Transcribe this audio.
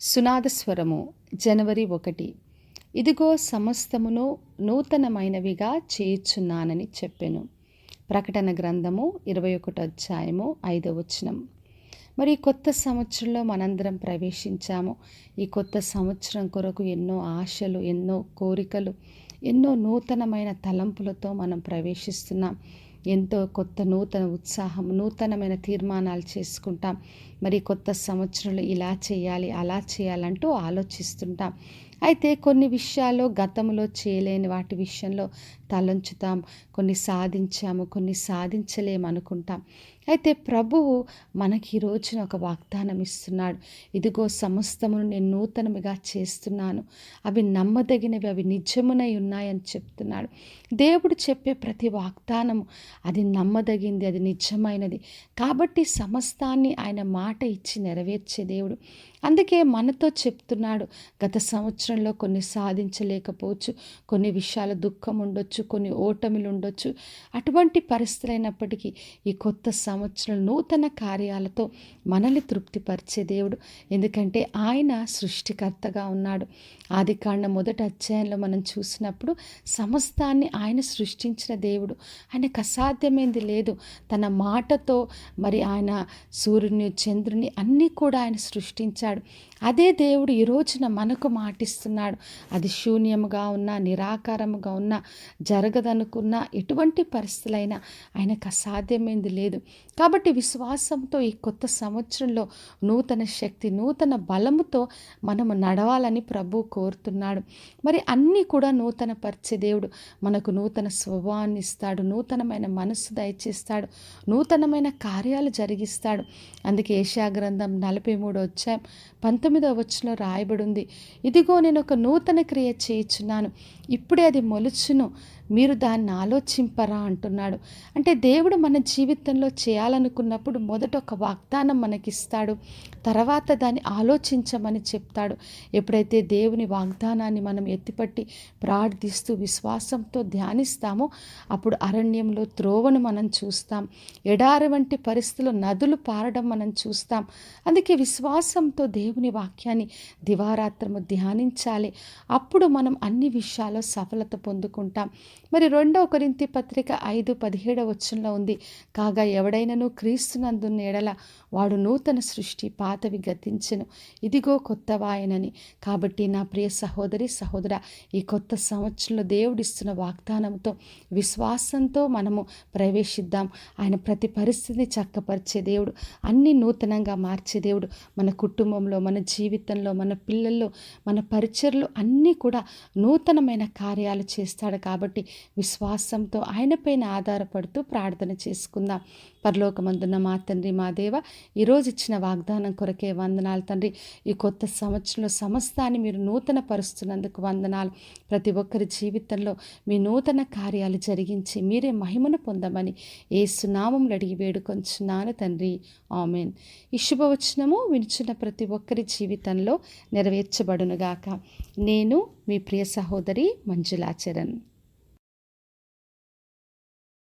సునాదస్వరము జనవరి 1. ఇదిగో సమస్తమును నూతనమైనవిగా చేయుచున్నానని చెప్పెను. ప్రకటన గ్రంథము 21 అధ్యాయము 5వ వచనం. మరి ఈ కొత్త సంవత్సరంలో మనందరం ప్రవేశించాము. ఈ కొత్త సంవత్సరం కొరకు ఎన్నో ఆశలు, ఎన్నో కోరికలు, ఎన్నో నూతనమైన తలంపులతో మనం ప్రవేశిస్తున్నాం. ఎంతో కొత్త నూతన ఉత్సాహం, నూతనమైన తీర్మానాలు చేసుకుంటాం. మరి కొత్త సంవత్సరంలో ఇలా చేయాలి, అలా చేయాలంటూ ఆలోచిస్తుంటాం. అయితే కొన్ని విషయాల్లో గతంలో చేయలేని వాటి విషయంలో తలంచుతాం. కొన్ని సాధించాము, కొన్ని సాధించలేమనుకుంటాం. అయితే ప్రభువు మనకి ఈ రోజున ఒక వాగ్దానం ఇస్తున్నాడు. ఇదిగో సమస్తమును నేను నూతనముగా చేస్తున్నాను, అవి నమ్మదగినవి, అవి నిజమునై ఉన్నాయని చెప్తున్నాడు. దేవుడు చెప్పే ప్రతి వాగ్దానము అది నమ్మదగింది, అది నిజమైనది. కాబట్టి సమస్తాన్ని ఆయన మాట ఇచ్చి నెరవేర్చే దేవుడు. అందుకే మనతో చెప్తున్నాడు, గత సంవత్సరంలో కొన్ని సాధించలేకపోవచ్చు, కొన్ని విషయాల దుఃఖం ఉండొచ్చు, కొన్ని ఓటమిలు ఉండొచ్చు. అటువంటి పరిస్థితులైనప్పటికీ ఈ కొత్త సంవత్సరం నూతన కార్యాలతో మనల్ని తృప్తిపరిచే దేవుడు. ఎందుకంటే ఆయన సృష్టికర్తగా ఉన్నాడు. ఆదికాండం 1వ అధ్యాయంలో మనం చూసినప్పుడు సమస్తాన్ని ఆయన సృష్టించిన దేవుడు. ఆయనకు అసాధ్యమైంది లేదు. తన మాటతో మరి ఆయన సూర్యుని, చంద్రుని అన్నీ కూడా ఆయన సృష్టించాడు. అదే దేవుడు ఈ రోజున మనకు మాటిస్తున్నాడు. అది శూన్యముగా ఉన్నా, నిరాకారముగా ఉన్నా, జరగదనుకున్నా, ఎటువంటి పరిస్థితులైనా ఆయనకు అసాధ్యమైంది లేదు. కాబట్టి విశ్వాసంతో ఈ కొత్త సంవత్సరంలో నూతన శక్తి, నూతన బలముతో మనము నడవాలని ప్రభు కోరుతున్నాడు. మరి అన్నీ కూడా నూతన పరిచే దేవుడు మనకు నూతన స్వభావాన్ని ఇస్తాడు, నూతనమైన మనస్సు దయచేస్తాడు, నూతనమైన కార్యాలు జరిగిస్తాడు. అందుకే యెషయా గ్రంథం 43వ అధ్యాయం 19వ వచనంలో రాయబడి ఉంది, ఇదిగో నేను ఒక నూతన క్రియ చేయుచున్నాను, ఇప్పుడే అది మొలుచును, మీరు దాన్ని ఆలోచింపరా అంటున్నాడు. అంటే దేవుడు మన జీవితంలో చేయాలనుకున్నప్పుడు మొదట ఒక వాగ్దానం మనకిస్తాడు, తర్వాత దాన్ని ఆలోచించమని చెప్తాడు. ఎప్పుడైతే దేవుని వాగ్దానాన్ని మనం ఎత్తిపట్టి ప్రార్థిస్తూ విశ్వాసంతో ధ్యానిస్తామో అప్పుడు అరణ్యంలో త్రోవను మనం చూస్తాం, ఎడారి వంటి పరిస్థితుల్లో నదులు పారడం మనం చూస్తాం. అందుకే విశ్వాసంతో దేవుని వాక్యాన్ని దివారాత్రము ధ్యానించాలి. అప్పుడు మనం అన్ని విషయాల్లో సఫలత పొందుకుంటాం. మరి 2వ కొరింథీ పత్రిక 5:17 వచనంలో ఉంది, కాగా ఎవడైనను క్రీస్తునందున్న ఎడల వాడు నూతన సృష్టి, పాతవి గతించెను, ఇదిగో కొత్తవాయనని. కాబట్టి నా ప్రియ సహోదరి సహోదరా, ఈ కొత్త సంవత్సరంలో దేవుడిస్తున్న వాగ్దానంతో విశ్వాసంతో మనము ప్రవేశిద్దాం. ఆయన ప్రతి పరిస్థితిని చక్కపరిచే దేవుడు, అన్ని నూతనంగా మార్చే దేవుడు. మన కుటుంబంలో, మన జీవితంలో, మన పిల్లల్లో, మన పరిచర్లు అన్నీ కూడా నూతనమైన కార్యాలు చేస్తాడు. కాబట్టి విశ్వాసంతో ఆయనపైన ఆధారపడుతూ ప్రార్థన చేసుకుందాం. పరలోకమందున్న మా తండ్రి, మా దేవ, ఈరోజు ఇచ్చిన వాగ్దానం కొరకే వందనాలు తండ్రి. ఈ కొత్త సంవత్సరంలో సమస్తాన్ని మీరు నూతన పరుస్తున్నందుకు వందనాలు. ప్రతి ఒక్కరి జీవితంలో మీ నూతన కార్యాలు జరిగించి మీరే మహిమను పొందమని యేసు నామములో అడిగి వేడుకొంచున్నాను తండ్రి, ఆమేన్. ఈ శుభవచనము వినుచున్న ప్రతి ఒక్కరి జీవితంలో నెరవేర్చబడునుగాక. నేను మీ ప్రియ సహోదరి మంజులా చరణ్.